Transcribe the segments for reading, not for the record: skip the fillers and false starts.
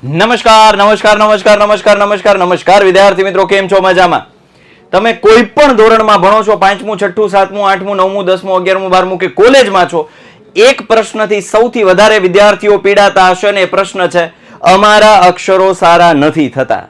નમસ્કાર નમસ્કાર નમસ્કાર નમસ્કાર નમસ્કાર નમસ્કાર વિદ્યાર્થી મિત્રો, કેમ છો? મજામાં? તમે કોઈ પણ ધોરણમાં ભણો છો, 5મું 6ઠું 7મું 8મું 9મું 10મું 11મું 12મું કે કોલેજમાં છો, એક પ્રશ્નથી સૌથી વધારે વિદ્યાર્થીઓ પીડાતા હશે ને એ પ્રશ્ન છે, અમારા અક્ષરો સારા નથી થતા.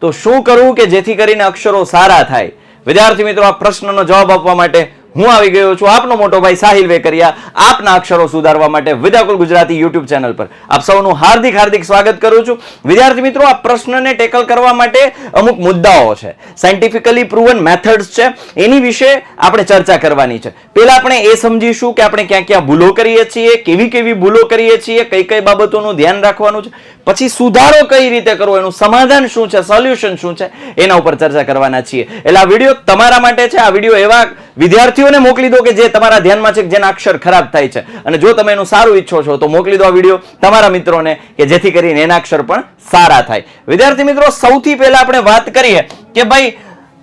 તો શું કરવું કે જેથી કરીને અક્ષરો સારા થાય? વિદ્યાર્થી મિત્રો, આ પ્રશ્નનો જવાબ આપવા માટે હું આવી ગયો છું, આપનો મોટો ભાઈ સાહિલ વેકરિયા, આપના અક્ષરો સુધારવા માટે વિદ્યાકુલ ગુજરાતી યુટ્યુબ ચેનલ પર આપ સૌનું હાર્દિક હાર્દિક સ્વાગત કરું છું. વિદ્યાર્થી મિત્રો, આ પ્રશ્નને ટેકલ કરવા માટે અમુક મુદ્દાઓ છે, સાયન્ટિફિકલી પ્રૂવન મેથડ્સ છે, એની વિશે આપણે ચર્ચા કરવાની છે. પહેલા આપણે એ સમજીશું કે આપણે ક્યાં ક્યાં ભૂલો કરીએ છીએ, કેવી કેવી ભૂલો કરીએ છીએ, કઈ કઈ બાબતોનું ધ્યાન રાખવાનું છે, પછી સુધારો કઈ રીતે કરવો, એનું સમાધાન શું છે, સોલ્યુશન શું છે, એના ઉપર ચર્ચા કરવાના છીએ. એટલે આ વિડીયો તમારા માટે છે. આ વિડીયો એવા વિદ્યાર્થીઓને મોકલી દો કે જે તમારા ધ્યાનમાં છે કે જેના અક્ષર ખરાબ થાય છે, અને જો તમે એનું સારું ઈચ્છો છો તો મોકલી દો આ વિડીયો તમારા મિત્રોને કે જેથી કરીને એના અક્ષર પણ સારા થાય. વિદ્યાર્થી મિત્રો, સૌથી પહેલા આપણે વાત કરીએ કે ભાઈ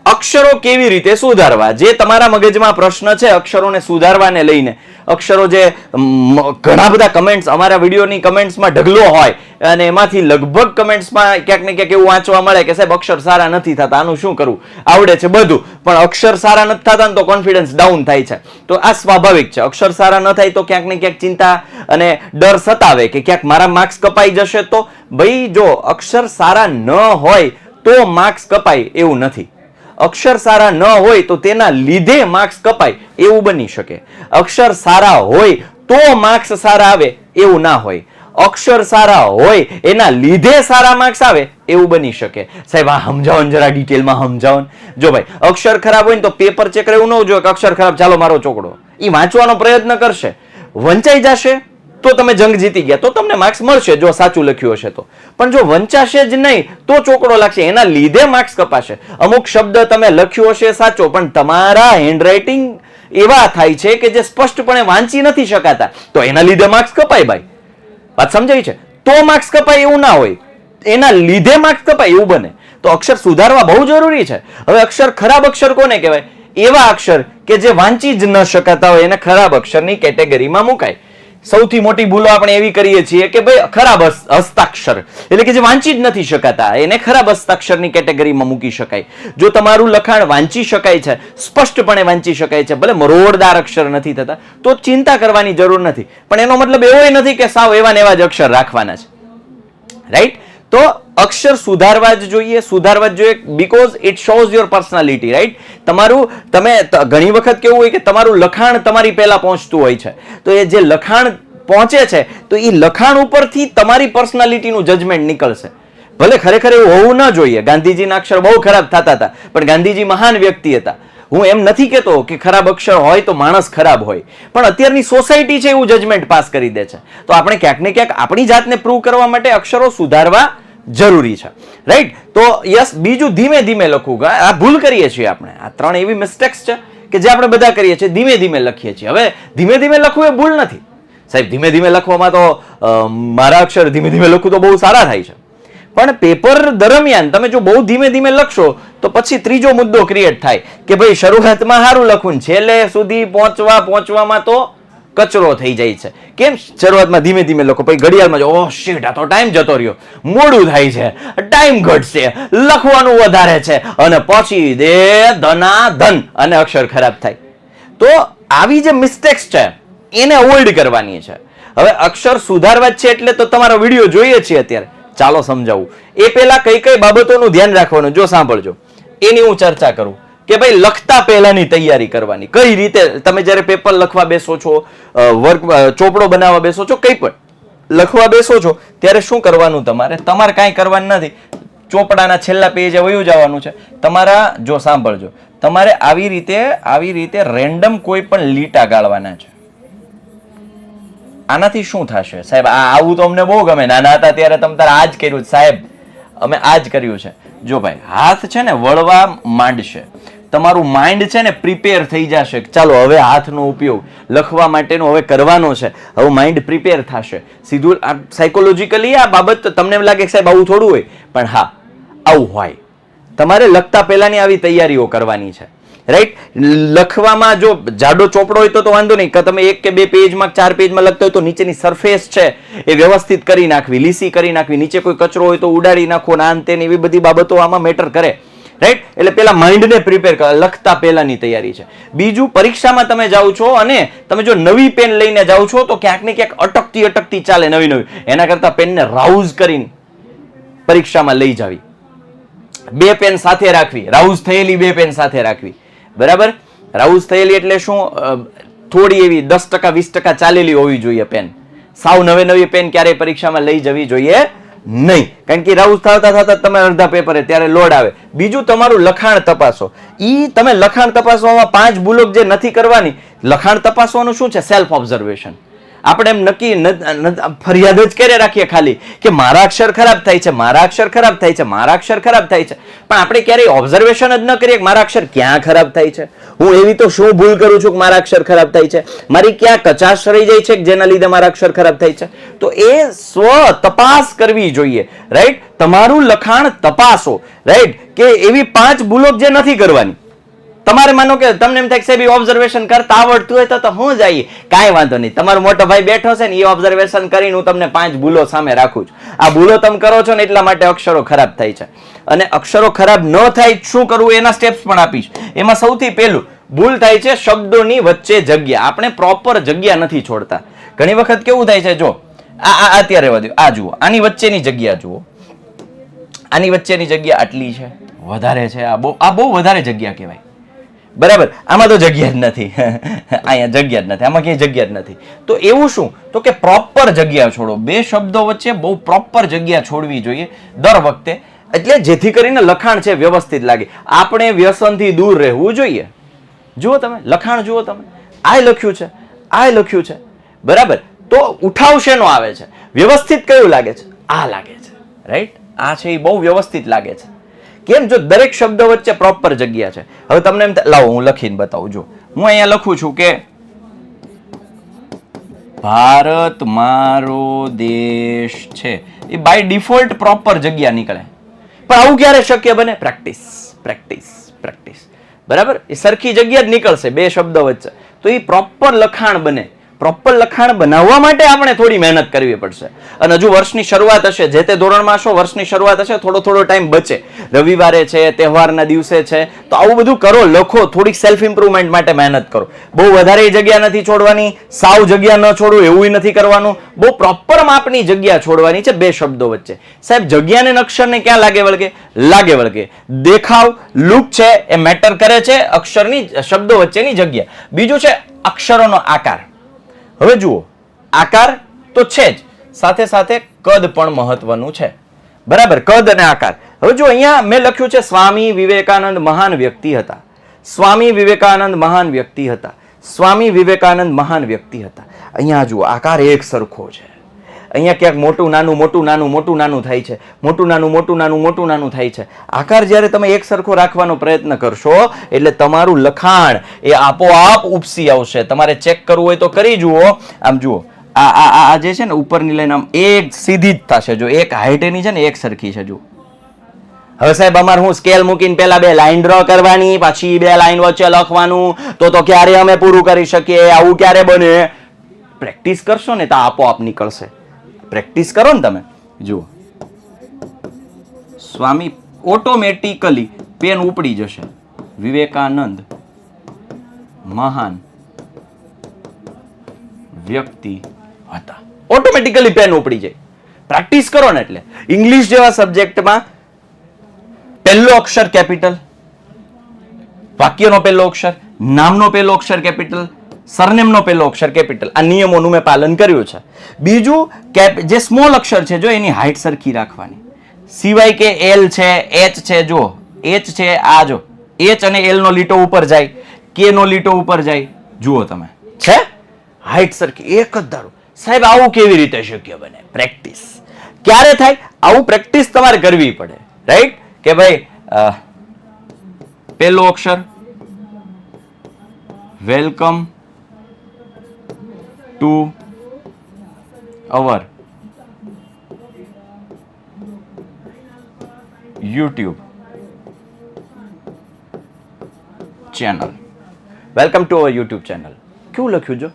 અક્ષરો કેવી રીતે સુધારવા. જે તમારા મગજમાં પ્રશ્ન છે અક્ષરોને સુધારવાને લઈને, અક્ષરો જે ઘણા બધા કમેન્ટ્સ અમારા વિડીયોની કમેન્ટ્સમાં ઢગલો હોય અને એમાંથી લગભગ કમેન્ટ્સમાં ક્યાંક ને ક્યાંક એવું વાંચવા મળે કે સાહેબ અક્ષર સારા નથી થતા, આનું શું કરવું? આવડે છે બધું પણ અક્ષર સારા નથી થતા ને તો કોન્ફિડન્સ ડાઉન થાય છે. તો આ સ્વાભાવિક છે. અક્ષર સારા ન થાય તો ક્યાંક ને ક્યાંક ચિંતા અને ડર સતાવે કે ક્યાંક મારા માર્ક્સ કપાઈ જશે. તો ભાઈ જો અક્ષર સારા ન હોય તો માર્ક્સ કપાય એવું નથી. અક્ષર સારા ન હોય તો તેના લીધે માર્ક્સ કપાય એવું બની શકે. અક્ષર સારા હોય તો માર્ક્સ સારા આવે એવું ના હોય. અક્ષર સારા હોય એના લીધે સારા માર્ક્સ આવે એવું બની શકે. સાહેબ આ સમજાવો જરા ડિટેલમાં સમજાવો. જો ભાઈ અક્ષર ખરાબ હોય ને તો પેપર ચેક એવું ન જોઈએ કે અક્ષર ખરાબ ચાલો મારો ચોકડો. એ વાંચવાનો પ્રયત્ન કરશે, વંચાઈ જશે તો તમે જંગ જીતી ગયા, તો તમને માર્ક્સ મળશે જો સાચું લખ્યું હશે તો. પણ જો વંચાશે જ નહીં તો ચોકડો લાગશે, એના લીધે માર્ક્સ કપાશે. અમુક શબ્દ તમે લખ્યો હશે સાચો પણ તમારા હેન્ડરાઇટિંગ એવા થાય છે કે જે સ્પષ્ટપણે વાંચી નથી શકાતા, તો એના લીધે માર્ક્સ કપાય. ભાઈ વાત સમજાય છે? તો માર્ક્સ કપાય એવું ના હોય, એના લીધે માર્ક્સ કપાય એવું બને. તો અક્ષર સુધારવા બહુ જરૂરી છે. હવે અક્ષર ખરાબ અક્ષર કોને કહેવાય? એવા અક્ષર કે જે વાંચી જ ન શકાતા હોય એને ખરાબ અક્ષરની કેટેગરીમાં મુકાય. સૌથી મોટી ભૂલો આપણે એવી કરીએ છીએ કે ભાઈ ખરાબ હસ્તાક્ષર એટલે કે જે વાંચી જ નથી શકાતા એને ખરાબ હસ્તાક્ષરની કેટેગરીમાં મૂકી શકાય. જો તમારું લખાણ વાંચી શકાય છે, સ્પષ્ટપણે વાંચી શકાય છે, ભલે મરોડદાર અક્ષર નથી થતા, તો ચિંતા કરવાની જરૂર નથી. પણ એનો મતલબ એવો નથી કે સાવ એવા ને એવા જ અક્ષર રાખવાના છે. રાઈટ? તો અક્ષર સુધારવા જ જોઈએ, સુધારવા જ જોઈએ, because it shows your personality. Right? તમારું ઘણી વખત કેવું હોય કે તમારું લખાણ તમારી પહેલા પહોંચતું હોય છે, તો એ જે લખાણ પહોંચે છે તો એ લખાણ ઉપરથી તમારી પર્સનાલિટીનું જજમેન્ટ નીકળશે. ભલે ખરેખર એવું હોવું ન જોઈએ. ગાંધીજીના અક્ષર બહુ ખરાબ થતા હતા પણ ગાંધીજી મહાન વ્યક્તિ હતા. હું એમ નથી કહેતો કે ખરાબ અક્ષર હોય તો માણસ ખરાબ હોય, પણ અત્યારની સોસાયટી છે એવું જજમેન્ટ પાસ કરી દે છે. તો આપણે ક્યાંક ને ક્યાંક આપણી જાતને પ્રૂવ કરવા માટે અક્ષરો સુધારવા જરૂરી છે. રાઈટ? તો યસ, બીજું ધીમે ધીમે લખવું. આ ભૂલ કરીએ છીએ આપણે. આ 3 એવી મિસ્ટેક્સ છે કે જે આપણે બધા કરીએ છીએ, ધીમે ધીમે લખીએ છીએ. હવે ધીમે ધીમે લખવું એ ભૂલ નથી સાહેબ. ધીમે ધીમે લખવામાં તો મારા અક્ષર ધીમે ધીમે લખવું તો બહુ સારા થાય છે, પણ પેપર દરમિયાન તમે જો બહુ ધીમે ધીમે લખશો તો પછી ત્રીજો મુદ્દો ક્રિએટ થાય કે ભાઈ શરૂઆતમાં સારું લખવું, છેલ્લે સુધી પહોંચવામાં તો કચરો થઈ જાય છે. કેમ? શરૂઆતમાં ધીમે ધીમે લખો, પછી ઘડિયાળમાં જો ઓહ શિટ આ તો ટાઈમ જતો રહ્યો, મોડું થાય છે, ટાઈમ ઘટશે, લખવાનું વધારે છે, અને પછી દે ધન અને અક્ષર ખરાબ થાય. તો આવી જે મિસ્ટેક્સ છે એને અવોઇડ કરવાની છે. હવે અક્ષર સુધારવા જ છે એટલે તો તમારો વિડીયો જોઈએ છીએ અત્યારે. ચાલો સમજાવું. એ પહેલા કઈ કઈ બાબતોનું ધ્યાન રાખવાનું જો સાંભળજો, એની હું ચર્ચા કરું કે ભાઈ લખતા પહેલાની તૈયારી કરવાની. કઈ રીતે તમે જ્યારે પેપર લખવા બેસો છો, ચોપડો બનાવવા બેસો છો, કઈ પણ લખવા બેસો છો ત્યારે શું કરવાનું? તમારે કાંઈ કરવાનું નથી. ચોપડાના છેલ્લા પેજે વયું જવાનું છે તમારા. જો સાંભળજો, તમારે આવી રીતે રેન્ડમ કોઈ પણ લીટા ગાળવાના છે. આનાથી શું થશે સાહેબ? આવું તો અમને બહુ ગમે. નાના હતા ત્યારે તમે તારે આ જ કર્યું સાહેબ, અમે આ જ કર્યું છે. જો ભાઈ હાથ છે ને વળવા માંડશે, તમારું માઇન્ડ છે ને પ્રિપેર થઈ જશે. ચાલો હવે હાથનો ઉપયોગ લખવા માટેનો હવે કરવાનો છે, હવે માઇન્ડ પ્રિપેર થશે. સીધું સાયકોલોજીકલી આ બાબત તમને એમ લાગે કે સાહેબ આવું થોડું હોય, પણ હા આવું હોય. તમારે લખતા પહેલાની આવી તૈયારીઓ કરવાની છે. રાઈટ. લખવામાં જો જાડો ચોપડો હોય તો વાંધો નહીં, કે તમે 1 કે 2 પેજમાં 4 પેજમાં લખતા હોય તો નીચેની સરફેસ છે એ વ્યવસ્થિત કરી નાખવી, લીસી કરી નાખવી, નીચે કોઈ કચરો હોય તો ઉડાડી નાખો, આન તેન એવી બધી બાબતો આમાં મેટર કરે, રાઈટ. એટલે પેલા માઇન્ડને પ્રિપેર કરો, લખતા પહેલાની તૈયારી છે. બીજું, પરીક્ષામાં તમે જાઓ છો અને તમે જો નવી પેન લઈને જાઓ છો તો ક્યાંક ને ક્યાંક અટકતી ચાલે નવી, એના કરતા પેનને રાઉઝ કરીને પરીક્ષામાં લઈ જાવી. 2 પેન સાથે રાખવી, રાઉઝ થયેલી 2 પેન સાથે રાખવી, બરાબર. રાઉઝ થયેલી એટલે શું, થોડી એવી 10% 20% ચાલેલી હોવી જોઈએ પેન. સાવ નવી પેન ક્યારેય પરીક્ષામાં લઈ જવી જોઈએ નહીં, કારણ કે રાઉઝ થતા તમે અડધા પેપરે ત્યારે લોડ આવે. બીજું, તમારું લખાણ તપાસો. તમે લખાણ તપાસવામાં 5 ભૂલો જે નથી કરવાની. લખાણ તપાસવાનું શું છે? Self observation. આપણે એમ નક્કી ફરિયાદ જ કરે રાખીએ ખાલી કે મારા અક્ષર ખરાબ થાય છે, મારા અક્ષર ખરાબ થાય છે, મારા અક્ષર ખરાબ થાય છે, પણ આપણે ક્યારેય ઓબ્ઝર્વેશન જ ન કરીએ કે મારા અક્ષર ક્યાં ખરાબ થાય છે, હું એવી તો શું ભૂલ કરું છું કે મારા અક્ષર ખરાબ થાય છે, મારી ક્યાં કચાશ રહી જાય છે કે જેના લીધે મારા અક્ષર ખરાબ થાય છે. તો એ સ્વ તપાસ કરવી જોઈએ, રાઈટ. તમારું લખાણ તપાસો, રાઈટ, કે એવી 5 ભૂલો જે નથી કરવાની. તમારે માનો કે તમને એમ થાય કે સાહેબ ઓબ્ઝર્વેશન કરતા આવડતું હોય તો હું જઈએ, કાંઈ વાંધો નહીં. તમારો મોટો ભાઈ બેઠો છે ને, એ ઓબ્ઝર્વેશન કરીને હું તમને 5 ભૂલો સામે રાખું છું. આ ભૂલો તમે કરો છો ને એટલા માટે અક્ષરો ખરાબ થાય છે. અને અક્ષરો ખરાબ ન થાય શું કરવું એના સ્ટેપ્સ પણ આપીશ. એમાં સૌથી પહેલું ભૂલ થાય છે શબ્દોની વચ્ચે જગ્યા. આપણે પ્રોપર જગ્યા નથી છોડતા. ઘણી વખત કેવું થાય છે, જો અત્યારે વધ્યું, આ જુઓ, આની વચ્ચેની જગ્યા જુઓ, આની વચ્ચેની જગ્યા આટલી છે, વધારે છે, આ બહુ વધારે જગ્યા કહેવાય, બરાબર. આમાં તો જગ્યા જ નથી, અહીંયા જગ્યા જ નથી, આમાં ક્યાંય જગ્યા જ નથી. તો એવું શું, તો કે પ્રોપર જગ્યા છોડો. 2 શબ્દો વચ્ચે બહુ પ્રોપર જગ્યા છોડવી જોઈએ દર વખતે, એટલે જેથી કરીને લખાણ છે વ્યવસ્થિત લાગે. આપણે વ્યસનથી દૂર રહેવું જોઈએ. જુઓ તમે લખાણ, જુઓ તમે, આ લખ્યું છે, આ લખ્યું છે, બરાબર. તો ઉઠાવ શેનો આવે છે? વ્યવસ્થિત કયું લાગે છે? આ લાગે છે, રાઈટ. આ છે એ બહુ વ્યવસ્થિત લાગે છે. કેમ? જો દરેક શબ્દ વચ્ચે પ્રોપર જગ્યા છે. હવે તમને એમ લાવો હું લખીને બતાવું. જો હું અહીંયા લખું છું કે ભારત મારો દેશ છે, એ બાય ડિફોલ્ટ પ્રોપર જગ્યા નીકળે. પણ આવું ક્યારે શક્ય બને? પ્રેક્ટિસ, પ્રેક્ટિસ, પ્રેક્ટિસ, બરાબર. એ સરખી જગ્યા જ નીકળશે 2 શબ્દો વચ્ચે, તો એ પ્રોપર લખાણ બને. પ્રોપર લખાણ બનાવવા માટે આપણે થોડી મહેનત કરવી પડશે. અને હજુ વર્ષની શરૂઆત હશે, જે તે ધોરણમાં છો, વર્ષની શરૂઆત હશે, થોડો ટાઈમ બચે, રવિવારે છે, તહેવારના દિવસે છે, તો આવું બધું કરો, લખો, થોડીક સેલ્ફ ઇમ્પ્રુવમેન્ટ માટે મહેનત કરો. બહુ વધારે જગ્યા નથી છોડવાની, સાવ જગ્યા ન છોડવું એવું નથી કરવાનું, બહુ પ્રોપર માપની જગ્યા છોડવાની છે 2 શબ્દો વચ્ચે. સાહેબ જગ્યાને ને અક્ષરને ક્યાં લાગે વળગે? લાગે વળગે. દેખાવ, લુક છે એ મેટર કરે છે અક્ષરની, શબ્દો વચ્ચેની જગ્યા. બીજું છે અક્ષરોનો આકાર. હવે જુઓ, આકાર તો છે જ, સાથે સાથે કદ પણ મહત્વનું છે, બરાબર. કદ અને આકાર. હવે જો અહીંયા મેં લખ્યું છે સ્વામી વિવેકાનંદ મહાન વ્યક્તિ હતા, સ્વામી વિવેકાનંદ મહાન વ્યક્તિ હતા, સ્વામી વિવેકાનંદ મહાન વ્યક્તિ હતા. અહીંયા જુઓ આકાર એક સરખો છે. અહીંયા ક્યાંક મોટું નાનું મોટું નાનું મોટું નાનું થાય છે, મોટું નાનું મોટું નાનું મોટું નાનું થાય છે. આકાર જ્યારે તમે એક સરખો રાખવાનો પ્રયત્ન કરશો એટલે તમારું લખાણ એ આપોઆપ ઉપસી આવશે. તમારે ચેક કરવું હોય તો કરી જુઓ. આમ જુઓ, આ જે છે ને ઉપરની લાઈન આમ એક સીધી જ થશે. જો એક હાઈટ એની છે ને એક સરખી છે. જુઓ હવે સાહેબ અમારે હું સ્કેલ મૂકીને પેલા 2 લાઈન ડ્રો કરવાની, પછી 2 લાઈન વચ્ચે લખવાનું, તો ક્યારે અમે પૂરું કરી શકીએ? આવું ક્યારે બને? પ્રેક્ટિસ કરશો ને તો આપોઆપ નીકળશે. પ્રેક્ટિસ કરો ને તમે. જુઓ સ્વામી, ઓટોમેટિકલી પેન ઉપડી જશે. વિવેકાનંદ મહાન વ્યક્તિ હતા, ઓટોમેટિકલી પેન ઉપડી જાય. પ્રેક્ટિસ કરો ને. એટલે ઇંગ્લિશ જેવા સબ્જેક્ટમાં પહેલો અક્ષર કેપિટલ, વાક્યનો પહેલો અક્ષર, નામનો પહેલો અક્ષર કેપિટલ, સરનેમનો પહેલો અક્ષર કેપિટલ. આ નિયમોનું મેં પાલન કર્યું છે. બીજું જે સ્મોલ અક્ષર છે જો એની હાઈટ સરખી રાખવાની, સિવાય કે એલ છે, એચ છે, જો એચ છે, આ જો એચ અને એલ નો લીટો ઉપર જાય, કે નો લીટો ઉપર જાય, જુઓ તમે છે હાઈટ સરખી એક જ ધારો. સાહેબ આવું કેવી રીતે શક્ય બને? પ્રેક્ટિસ. ક્યારે થાય આવું? પ્રેક્ટિસ તમારે કરવી પડે, રાઈટ. કે ભાઈ પહેલો અક્ષર welcome to our YouTube channel. Welcome to our YouTube channel. કેવું લખ્યું જો?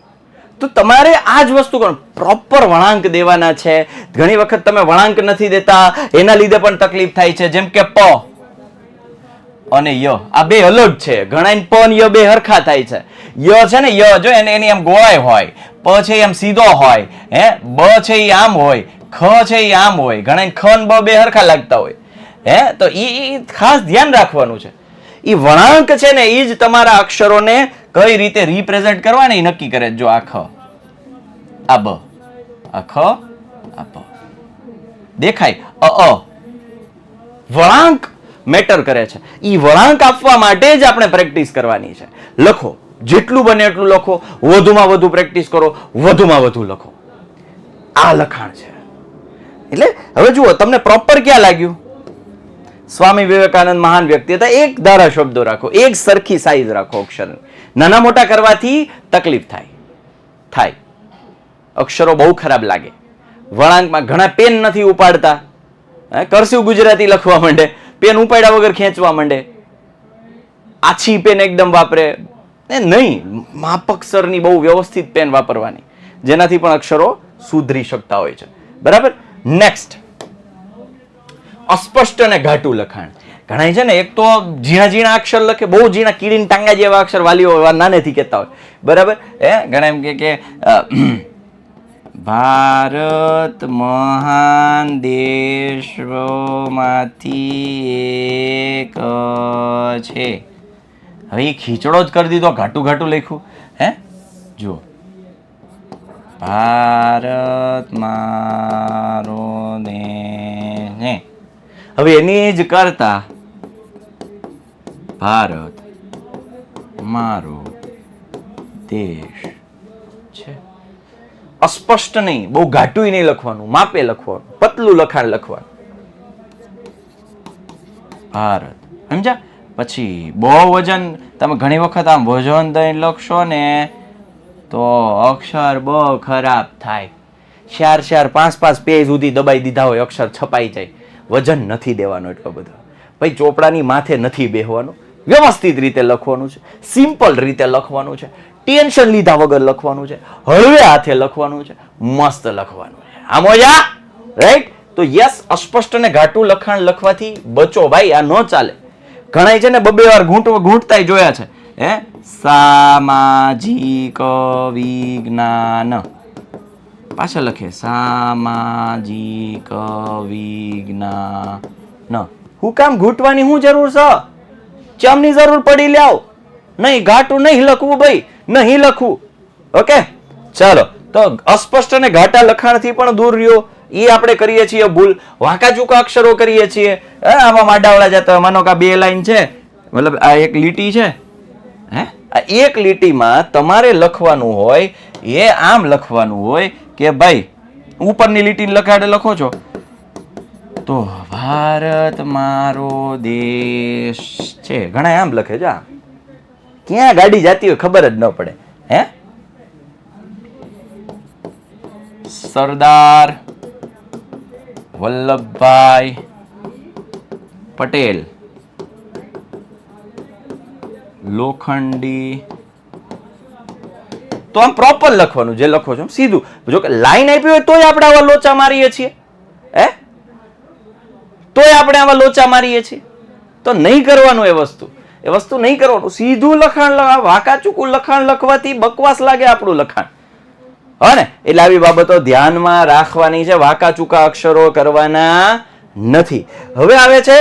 તો તમારે આ જ વસ્તુ કરો, પ્રોપર વળાંક દેવાના છે. ઘણી વખત તમે વળાંક નથી દેતા, એના લીધે પણ તકલીફ થાય છે. જેમ કે પ અને ય, આ બે અલગ છે. ઘણા પ અને ય બે હરખા થાય છે. ય છે ને, ય જો એની આમ ગોળાઈ હોય, પ છે એમ સીધો હોય, બ છે એ આમ હોય, ખ છે એ આમ હોય. ઘણા ખ અને બ બે હરખા લાગતા હોય. તો ઈ ખાસ ધ્યાન રાખવાનું છે. ઈ વળાંક છે ને, ઈ જ તમારા અક્ષરોને કઈ રીતે રિપ્રેઝેન્ટ કરવા ને એ નક્કી કરે. જો આ ખ, આ બ, આ ખ, આ બ દેખાય. વળાંક મેટર કરે છે. ઈ વળાંક આપવા માટે જ આપણે પ્રેક્ટિસ કરવાની છે. લખો, જેટલું બને એટલું લખો, વધુમાં વધુ પ્રેક્ટિસ કરો, વધુમાં વધુ લખો. આ લખાણ છે. એટલે હવે જુઓ, તમને પ્રોપર ક્યાં લાગ્યું? સ્વામી વિવેકાનંદ મહાન વ્યક્તિ હતા. એક ધારા શબ્દો રાખો, એક સરખી સાઈઝ રાખો અક્ષર. નાના મોટા કરવાથી તકલીફ થાય. અક્ષરો બહુ ખરાબ લાગે. વળાંકમાં ઘણા પેન નથી ઉપાડતા, કરસિવ ગુજરાતી લખવા માંડે, પેન ઉપાડ્યા વગર ખેંચવા માંડે, આછી પેન એકદમ વાપરે. નહીં, માપક્ષરની બહુ વ્યવસ્થિત પેન વાપરવાની, જેનાથી પણ અક્ષરો સુધરી શકતા હોય છે. બરાબર. નેક્સ્ટ, અસ્પષ્ટ અને ઘાટું લખાણ. ઘણા છે ને, એક તો ઝીણા ઝીણા અક્ષર લખે, બહુ ઝીણા કીડીના ટાંગા જેવા અક્ષર વાલીઓ નાનેથી કહેતા હોય. બરાબર. ઘણા એમ કે ભારત મહાન દેશોમાંથી એક છે. હવે એ ખીચડો જ કરી દીધો, ઘાટું ઘાટું લખ્યું. જુઓ, ભારત મારો દેશ. હવે એની જ કરતા ભારત મારો દેશ છે. અસ્પષ્ટ નહીં, બહુ ઘાટું નહીં લખવાનું, માપે લખવાનું, પતલું લખાણ લખવાનું. ભારત, સમજ્યા? પછી બહુ વજન, તમે ઘણી વખત આમ વજન દઈને લખશો ને તો અક્ષર બહુ ખરાબ થાય. 4 5 પેજ સુધી દબાઈ દીધા હોય, અક્ષર છપાઈ જાય. વજન નથી દેવાનું એટલો બધો. ભાઈ ચોપડાની માથે નથી બેહવાનું, વ્યવસ્થિત રીતે લખવાનું છે, સિમ્પલ રીતે લખવાનું છે, ટેન્શન લીધા વગર લખવાનું છે, હળવે હાથે લખવાનું છે, મસ્ત લખવાનું છે. આમ હોય, રાઈટ? તો યસ, અસ્પષ્ટ અને ઘાટું લખાણ લખવાથી બચો ભાઈ, આ ન ચાલે. ઘણા છે ને બબે વાર ઘૂંટતાય જોયા છે. સામાજિક વિજ્ઞાન, પાછળ લખે સામાજિક વિજ્ઞાન. હું કામ ઘૂંટવાની શું જરૂર છે? ચમની જરૂર પડી લ્યાવ. નહીં, ઘાટું નહીં લખવું ભાઈ, નહીં લખવું. ઓકે, ચાલો. તો અસ્પષ્ટ અને ઘાટા લખાણથી પણ દૂર રહ્યો. એ આપણે કરીએ છીએ ભૂલ. વાંકા ચૂકા અક્ષરો કરીએ છીએ. આમાં માડાવડા જતા, માનો કે 2 લાઈન છે, મતલબ આ એક લીટી છે. આ એક લીટીમાં તમારે લખવાનું હોય, એ આમ લખવાનું હોય કે ભાઈ ઉપરની લીટી લખાડે લખો છો તો ભારત મારો દેશ છે. ઘણા આમ લખે છે. ક્યાં ગાડી જતી હોય ખબર જ ન પડે. સરદાર વલ્લભભાઈ પટેલ લોખંડી. તો આમ પ્રોપર લખવાનું, જે લખો છો સીધું. જો કે લાઈન આપી હોય તોય આપણે આવા લોચા મારીએ છીએ. તોય આપણે આવા લોચા મારીએ છીએ. તો નહીં કરવાનું એ વસ્તુ નહીં કરવાનું. સીધું લખાણ, વાંકા ચૂકું લખાણ લખવાથી બકવાસ લાગે આપણું લખાણ. ને એટલે આવી બાબતો ધ્યાનમાં રાખવાની છે. વાંકા ચૂકા અક્ષરો કરવાના નથી. હવે આવે છે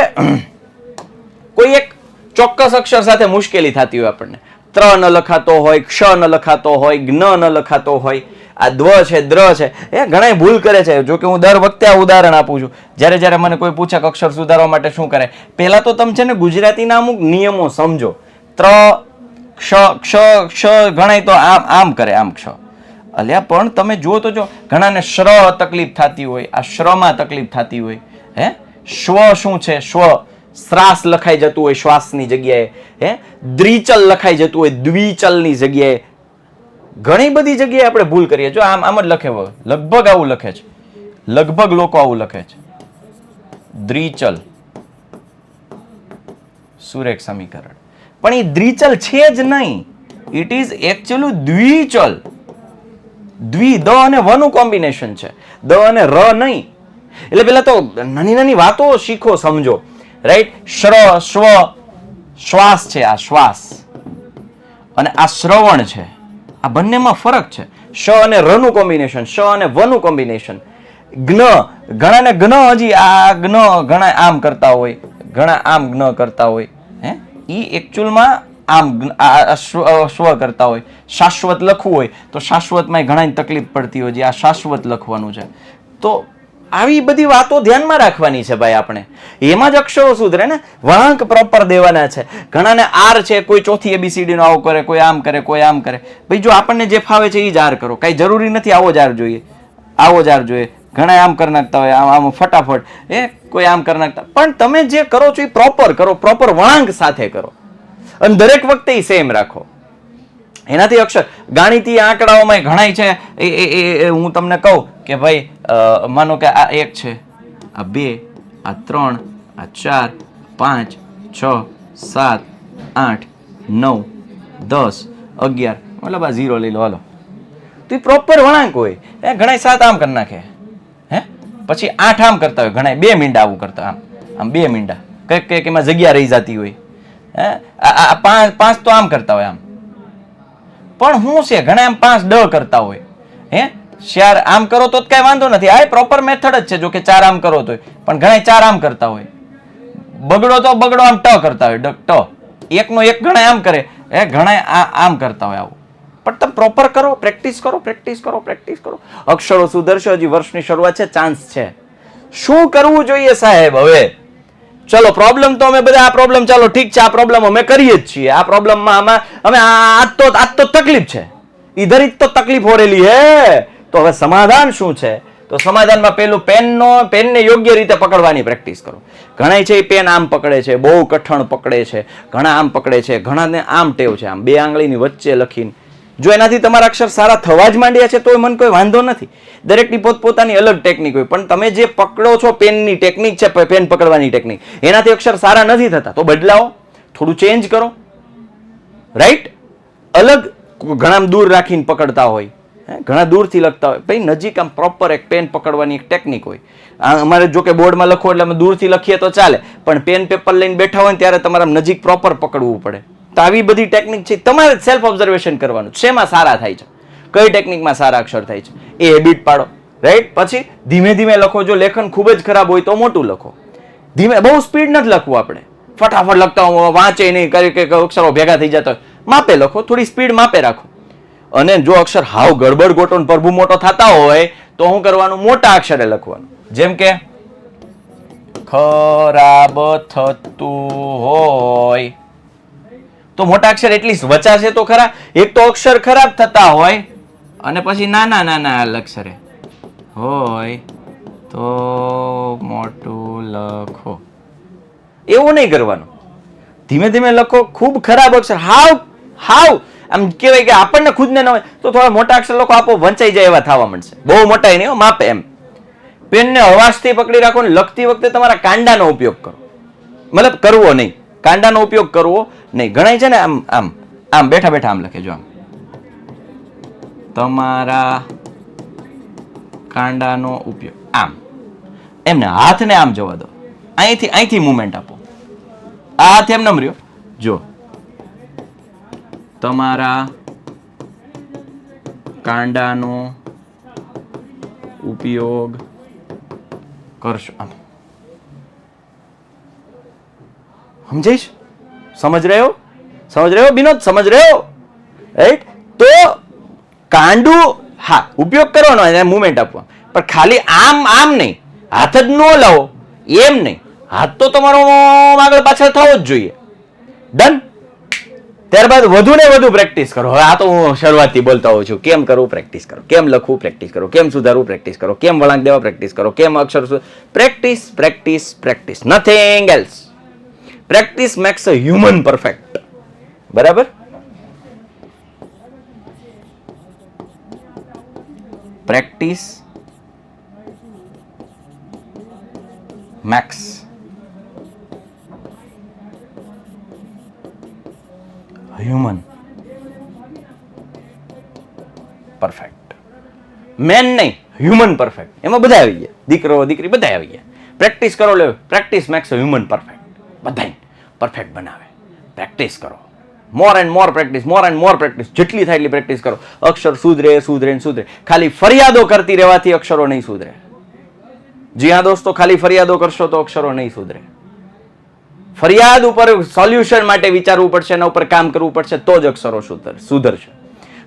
કોઈ એક ચોક્કસ અક્ષર સાથે મુશ્કેલી થતી હોય આપણને. ત્ર ન લખાતો હોય, ક્ષ ન લખાતો હોય, જ્ઞ ન લખાતો હોય, આ દ્વ છે, દ્ર છે. ઘણા ભૂલ કરે છે. જો કે હું દર વખતે આ ઉદાહરણ આપું છું. જ્યારે મને કોઈ પૂછે કે અક્ષર સુધારવા માટે શું કરે, પહેલા તો તમે છે ને ગુજરાતીના અમુક નિયમો સમજો. ત્ર, ક્ષ ઘણા તો આમ કરે, આમ ક્ષ. અલ્યા પણ તમે જુઓ તો જો, ઘણાને શ્ર તકલીફ થતી હોય, આ શ્રમાં તકલીફ થતી હોય. શ્વ શું છે? શ્વ શ્વાસ લખાઈ જતું હોય શ્વાસની જગ્યાએ. દ્વિચલ લખાઈ જતું હોય દ્વિચલની જગ્યાએ. ઘણી બધી જગ્યાએ આપણે ભૂલ કરીએ. જો આમ જ લખે, લગભગ આવું લખે છે. લગભગ લોકો આવું લખે છે. દ્વિચલ, સુરેખ સમીકરણ. પણ એ દ્વિચલ છે જ નહીં. ઇટ ઇઝ એકચ્યુઅલી દ્વિચલ. દ અને વ નું કોમ્બિનેશન છે, દ અને ર નહીં. એટલે પેલા તો નાની નાની વાતો શીખો, સમજો. રાઈટ? શ્ર, સ્વ, શ્વાસ છે, આ શ્વાસ, અને આ શ્રવણ છે. આ બંનેમાં ફરક છે. શ અને ર નું કોમ્બિનેશન, શ અને વ નું કોમ્બિનેશન. જ્ઞ, ઘણાને જ્ઞ, હજી આ જ્ઞ ઘણા આમ કરતા હોય, ઘણા આમ જ્ઞ કરતા હોય. હે, ઈ એકચ્યુઅલમાં આમ સ્વ કરતા હોય. શાશ્વત લખવું હોય તો શાશ્વતમાં ઘણાની તકલીફ પડતી હોય, જે આ શાશ્વત લખવાનું છે. તો આવી બધી વાતો ધ્યાનમાં રાખવાની છે ભાઈ આપણે. એમાં જ અક્ષરો સુધરે ને. વળાંક પ્રોપર દેવાના છે. ઘણાને આર છે, કોઈ ચોથી એબીસીડી નો આવો કરે, કોઈ આમ કરે, કોઈ આમ કરે. ભાઈ જો આપણને જે ફાવે છે એ જ આર કરો. કઈ જરૂરી નથી આવો જ આર જોઈએ, આવો જ આર જોઈએ. ઘણા આમ કરી નાખતા હોય, આમ ફટાફટ, કોઈ આમ કરી નાખતા. પણ તમે જે કરો છો એ પ્રોપર કરો, પ્રોપર વળાંક સાથે કરો, અને દરેક વખતે એ સેમ રાખો. એનાથી અક્ષર ગાણિતીય આંકડાઓમાં ઘણાય છે. એ હું તમને કહું કે ભાઈ માનો કે આ 1 છે, આ 2, આ 3, આ 4, 5, 6, 7, 8, 9, 10, 11, મતલબ આ 0 લઈ લો, હાલો. તો એ પ્રોપર વળાંક હોય. ઘણા 7 આમ કરી નાખે, હે, પછી 8 આમ કરતા હોય, ઘણા 2 મીંડા આવું કરતા, આમ 2 મીંડા, કઈક એમાં જગ્યા રહી જતી હોય. હે, આ 5 તો આમ કરતા હોય, આમ. પણ શું છે, ઘણા આમ 5 ડ કરતા હોય. હે, 4 આમ કરો તો કઈ વાંધો નથી, આ પ્રોપર મેથડ જ છે. જો કે 4 આમ કરો તો, પણ ઘણા 4 આમ કરતા હોય. બગડો તો બગડો આમ ટ કરતા હોય, ટ. એકનો એક ઘણા આમ કરે, ઘણા આમ કરતા હોય. આવું પણ તમે પ્રોપર કરો, પ્રેક્ટિસ કરો, પ્રેક્ટિસ કરો, પ્રેક્ટિસ કરો. અક્ષરો સુધરશે. હજી વર્ષની શરૂઆત છે, ચાન્સ છે. શું કરવું જોઈએ સાહેબ હવે? ચલો, પ્રોબ્લેમ તો અમે બધા, આ પ્રોબ્લેમ ચાલો ઠીક છે, આ પ્રોબ્લેમ અમે કરીએ જ છીએ. આ પ્રોબ્લેમમાં અમે આજ તો તકલીફ છે, ઇધર જ તો તકલીફ હો રહેલી હે. તો હવે સમાધાન શું છે? તો સમાધાનમાં પેલું પેનને યોગ્ય રીતે પકડવાની પ્રેક્ટિસ કરો. ઘણા છે એ પેન આમ પકડે છે, બહુ કઠણ પકડે છે, ઘણા આમ પકડે છે, ઘણાને આમ ટેવ છે, આમ 2 આંગળીની વચ્ચે લખીને. જો એનાથી તમારા અક્ષર સારા થવા જ માંડ્યા છે તો મને કોઈ વાંધો નથી. દરેકની પોતપોતાની અલગ ટેકનિક હોય, પણ તમે જે પકડો છો પેનની ટેકનિક છે, પેન પકડવાની ટેકનિક, એનાથી અક્ષર સારા નથી થતા. તો બદલાવો, થોડું ચેન્જ કરો. રાઈટ? અલગ, ઘણા દૂર રાખીને પકડતા હોય, ઘણા દૂરથી લખતા હોય. ભાઈ નજીક આમ પ્રોપર એક પેન પકડવાની એક ટેકનિક હોય. અમારે જો કે બોર્ડમાં લખો એટલે અમે દૂરથી લખીએ તો ચાલે, પણ પેન પેપર લઈને બેઠા હોય ને ત્યારે તમારે નજીક પ્રોપર પકડવું પડે. તો આવી બધી ટેકનિક છે, તમારે સેલ્ફ ઓબ્ઝર્વેશન કરવાનું. શેમાં સારા થાય છે, કઈ ટેકનિકમાં સારા અક્ષર થાય છે, એ હેબિટ પાડો. રાઈટ? પછી ધીમે ધીમે લખો. જો લેખન ખૂબ જ ખરાબ હોય તો મોટું લખો. ધીમે, બહુ સ્પીડ નથી લખવું આપણે. ફટાફટ લખતા હું વાંચે નહીં, કરી કે અક્ષરો ભેગા થઈ જતા હોય. માપે લખો, થોડી સ્પીડ માપે રાખો. અને જો અક્ષર હાવ ગડબડ ગોટો પ્રભુ મોટો થતા હોય તો શું કરવાનું? મોટા અક્ષરે લખવાનું. જેમ કે ખરાબ થતું હોય તો મોટા અક્ષર એટલીસ્ટ વચાશે તો ખરા. એક તો અક્ષર ખરાબ થતા હોય અને પછી નાના નાના અક્ષરે હોય તો મોટું લખો. એવું નહીં કરવાનું. ધીમે ધીમે લખો. ખૂબ ખરાબ અક્ષર, હાવ આમ કહેવાય કે આપણને ખુદને ન હોય તો થોડા મોટા અક્ષર લખો, આપો વંચાઈ જાય એવા થવા મળશે. બહુ મોટા નહીં, માપે એમ. પેનને હવાસથી પકડી રાખો ને લખતી વખતે તમારા કાંડાનો ઉપયોગ કરો. મતલબ કરવો નહીં, કાંડાનો ઉપયોગ કરવો નહીં. ઘણા છે ને આમ આમ આમ બેઠા બેઠા આમ લખે. જો આમ તમારા કાંડાનો ઉપયોગ, આમ એમને હાથને આમ જવા દો. અહીંથી મુવમેન્ટ આપો. આ હાથ એમ નમ રહ્યો. જો તમારા કાંડાનો ઉપયોગ કરશો. આમ સમજીશ? સમજ રહ્યો? સમજ રહ્યો વિનોદ? સમજ રહ્યો? રાઈટ? તો કાંડું, હા, ઉપયોગ કરવાનો, એને મુવમેન્ટ આપવા. પણ ખાલી આમ નહીં, હાથ જ ન લાવો એમ નહીં. હાથ તો તમારો આગળ પાછળ થવો જ જોઈએ. ડન? ત્યારબાદ વધુ ને વધુ પ્રેક્ટિસ કરો. હવે આ તો હું શરૂઆતથી બોલતા હોઉં છું. કેમ કરવું? પ્રેક્ટિસ કરો. કેમ લખવું? પ્રેક્ટિસ કરો. કેમ સુધારવું? પ્રેક્ટિસ કરો. કેમ વળાંક દેવા? પ્રેક્ટિસ કરો. કેમ અક્ષર? Practice, practice, practice, nothing else. Practice makes a human perfect. બરાબર? Practice makes human. Perfect. Man નહીં, હ્યુમન પરફેક્ટ. એમાં બધા આવી ગયા, દીકરો દીકરી બધા આવી ગયા. પ્રેક્ટિસ કરો, લે પ્રેક્ટિસ મેક્સ હ્યુમન પરફેક્ટ. બધાને પરફેક્ટ બનાવે. પ્રેક્ટિસ કરો, મોર and more practice, more and more practice. જેટલી થાય એટલી પ્રેક્ટિસ કરો. અક્ષર સુધરે સુધરે ને સુધરે. ખાલી ફરિયાદો કરતી રહેવાથી અક્ષરો નહીં સુધરે. જી હા દોસ્તો, ખાલી ફરિયાદો કરશો તો અક્ષરો નહીં સુધરે. ફરિયાદ ઉપર સોલ્યુશન માટે વિચારવું પડશે, એના ઉપર કામ કરવું પડશે, તો જ અક્ષરો સુધરશે.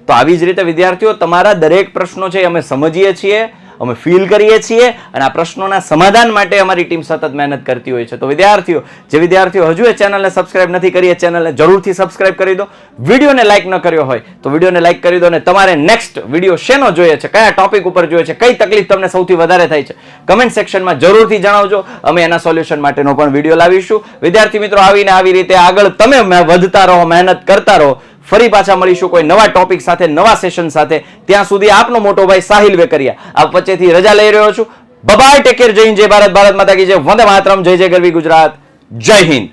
તો આવી જ રીતે વિદ્યાર્થીઓ, તમારા દરેક પ્રશ્નો છે અમે સમજીએ છીએ, અમે ફીલ કરીએ છીએ, અને આ પ્રશ્નોના સમાધાન માટે અમારી ટીમ સતત મહેનત કરતી હોય છે. તો વિદ્યાર્થીઓ, જે વિદ્યાર્થીઓ હજુ એ ચેનલને સબસ્ક્રાઇબ નથી કરી, એ ચેનલને જરૂરથી સબસ્ક્રાઇબ કરી દો. વિડીયોને લાઇક ન કર્યો હોય તો વિડીયોને લાઇક કરી દો. અને તમારે નેક્સ્ટ વિડીયો શેનો જોઈએ છે, કયા ટોપિક ઉપર જોઈએ છે, કઈ તકલીફ તમને સૌથી વધારે થાય છે, કમેન્ટ સેક્શનમાં જરૂરથી જણાવજો. અમે એના સોલ્યુશન માટેનો પણ વિડીયો લાવીશું. વિદ્યાર્થી મિત્રો, આવીને આવી રીતે આગળ તમે વધતા રહો, મહેનત કરતા રહો. ફરી પાછા મળીશું કોઈ નવા ટોપિક સાથે, નવા સેશન સાથે. ત્યાં સુધી આપનો મોટો ભાઈ સાહિલ વેકરિયા આપ વચ્ચેથી રજા લઈ રહ્યો છું. બાય, ટેક કેર, જય હિન્દ, જય ભારત, ભારત માતા કી જય, વંદે માતરમ, જય જય ગરવી ગુજરાત, જય હિન્દ.